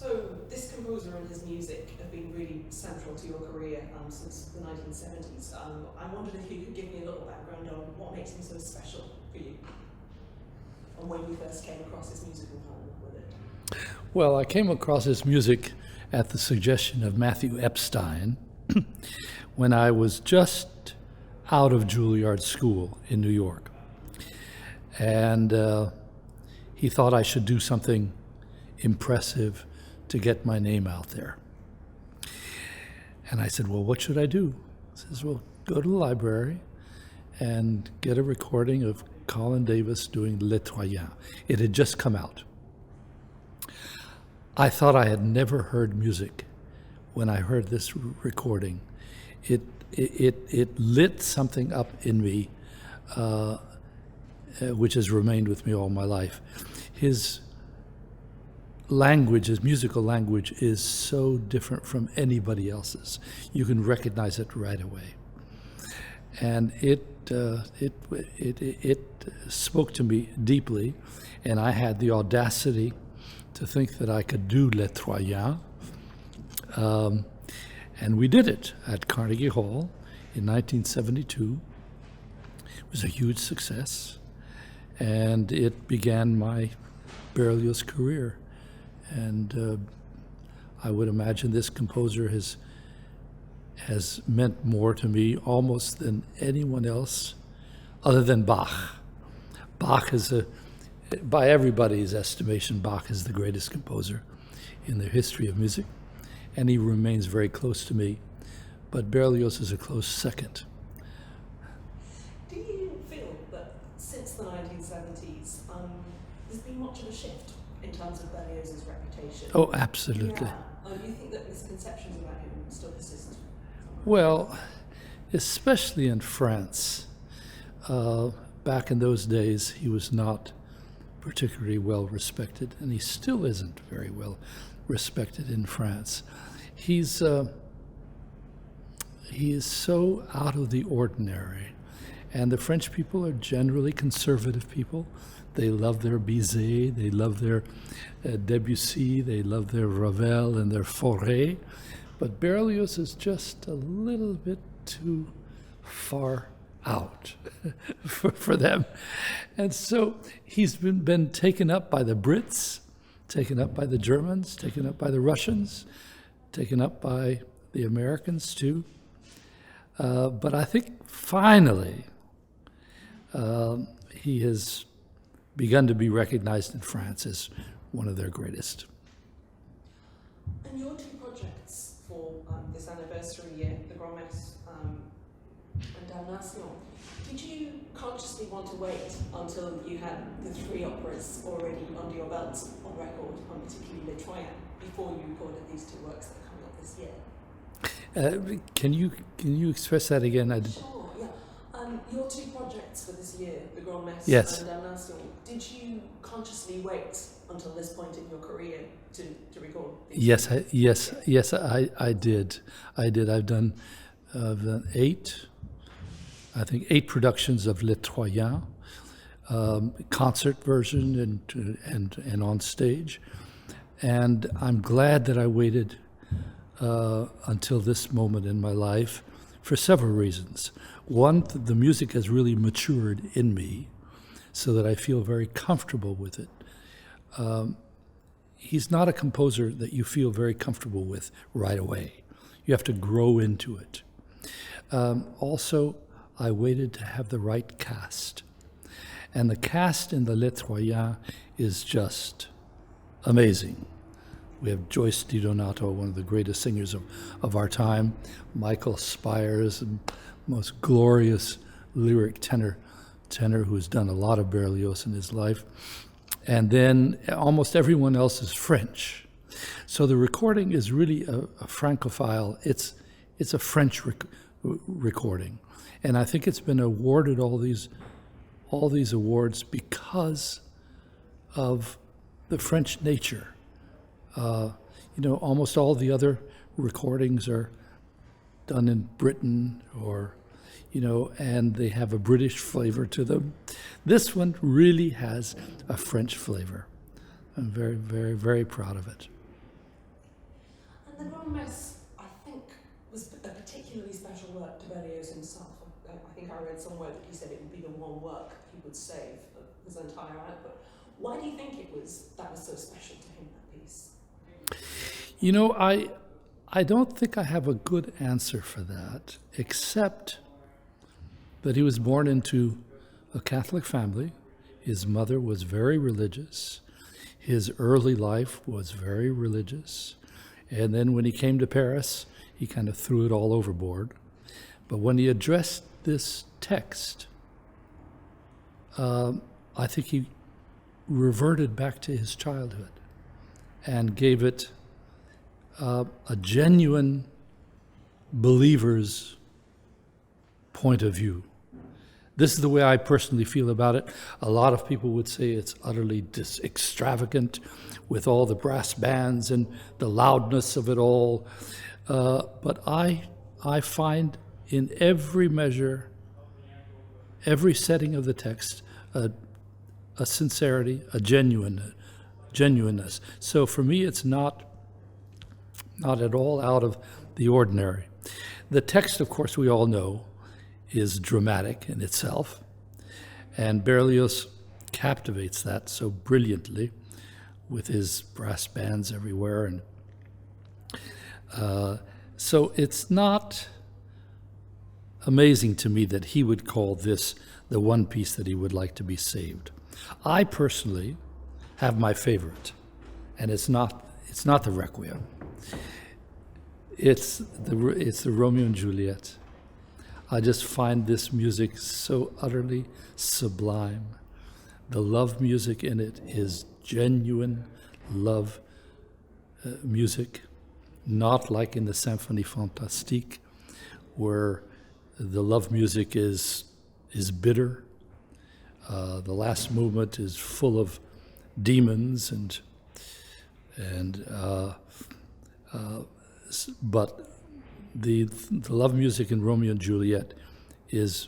So this composer and his music have been really central to your career since the 1970s. I wondered if you could give me a little background on what makes him so special for you, and when you first came across his music and fell in love with it. Well, I came across his music at the suggestion of Matthew Epstein when I was just out of Juilliard School in New York. And he thought I should do something impressive to get my name out there. And I said, well, what should I do? He says, well, go to the library and get a recording of Colin Davis doing Les Troyens. It had just come out. I thought I had never heard music when I heard this recording. It lit something up in me, which has remained with me all my life. His language, his musical language, is so different from anybody else's. You can recognize it right away. And it spoke to me deeply, and I had the audacity to think that I could do Les Troyens. And we did it at Carnegie Hall in 1972. It was a huge success, and it began my Berlioz career. And I would imagine this composer has meant more to me almost than anyone else other than Bach. Bach is by everybody's estimation, Bach is the greatest composer in the history of music, and he remains very close to me. But Berlioz is a close second. Do you feel that since the 1970s, there's been much of a shift in terms of Berlioz's reputation? Oh, absolutely. Yeah. Do you think that misconceptions about him still persist? Well, especially in France. Back in those days, he was not particularly well respected, and he still isn't very well respected in France. He is so out of the ordinary, and the French people are generally conservative people. They love their Bizet, they love their Debussy, they love their Ravel and their Fauré, but Berlioz is just a little bit too far out for them. And so he's been taken up by the Brits, taken up by the Germans, taken up by the Russians, taken up by the Americans too. But I think finally he has begun to be recognized in France as one of their greatest. And your two projects for this anniversary year, the Grande Messe and Damnation, did you consciously want to wait until you had the three operas already under your belt on record, and particularly Les Troyens, before you recorded these two works that are coming up this year? Can you express that again? Sure, yeah. Your two projects for this year, the Grande Messe Yes. and Damnation, did you consciously wait until this point in your career to record these? Yes, I did. I've done eight productions of Les Troyens, concert version and on stage, and I'm glad that I waited until this moment in my life for several reasons. One, the music has really matured in me so that I feel very comfortable with it. He's not a composer that you feel very comfortable with right away. You have to grow into it. Also, I waited to have the right cast. And the cast in the Les Troyens is just amazing. We have Joyce DiDonato, one of the greatest singers of our time, Michael Spires, the most glorious lyric tenor who's done a lot of Berlioz in his life. And then almost everyone else is French. So the recording is really a Francophile. It's a French recording. And I think it's been awarded all these awards because of the French nature. Almost all the other recordings are done in Britain and they have a British flavor to them. This one really has a French flavor. I'm very, very, very proud of it. And the Grande Messe, I think, was a particularly special work to Berlioz himself. I think I read somewhere that he said it would be the one work he would save of his entire output. Why do you think that was so special to him, that piece? You know, I don't think I have a good answer for that, except that he was born into a Catholic family. His mother was very religious. His early life was very religious. And then when he came to Paris, he kind of threw it all overboard. But when he addressed this text, I think he reverted back to his childhood and gave it a genuine believer's point of view. This is the way I personally feel about it. A lot of people would say it's utterly extravagant with all the brass bands and the loudness of it all. But I find in every measure, every setting of the text, a sincerity, a genuineness. So for me, it's not at all out of the ordinary. The text, of course, we all know, is dramatic in itself, and Berlioz captivates that so brilliantly with his brass bands everywhere. And so it's not amazing to me that he would call this the one piece that he would like to be saved. I personally have my favorite, and it's not the Requiem. It's the Romeo and Juliet. I just find this music so utterly sublime. The love music in it is genuine love music, not like in the Symphonie Fantastique, where the love music is bitter. The last movement is full of demons but the love music in Romeo and Juliet is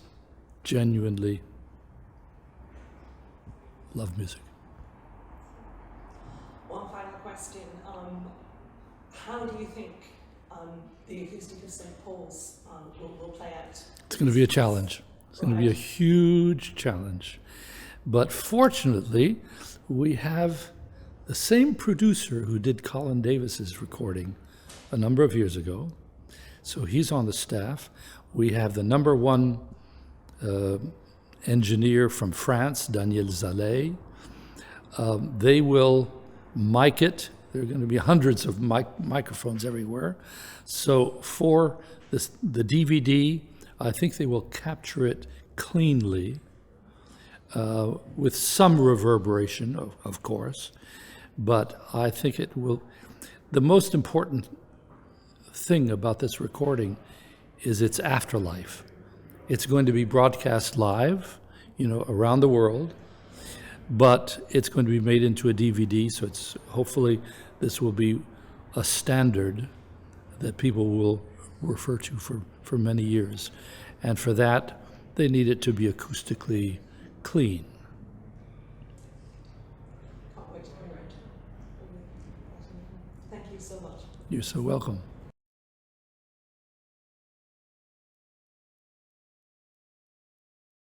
genuinely love music. One final question. How do you think the acoustic of St. Paul's will play out? It's going to be a challenge. It's going to be a huge challenge. But fortunately, we have the same producer who did Colin Davis's recording a number of years ago. So he's on the staff. We have the number one engineer from France, Daniel Zalay. They will mic it. There are going to be hundreds of microphones everywhere. So for the DVD, I think they will capture it cleanly with some reverberation, of course. But I think it will. The most important thing about this recording is its afterlife. It's going to be broadcast live, around the world, but it's going to be made into a DVD, so hopefully this will be a standard that people will refer to for many years. And for that, they need it to be acoustically clean. Can't wait to hear it. Thank you so much. You're so welcome.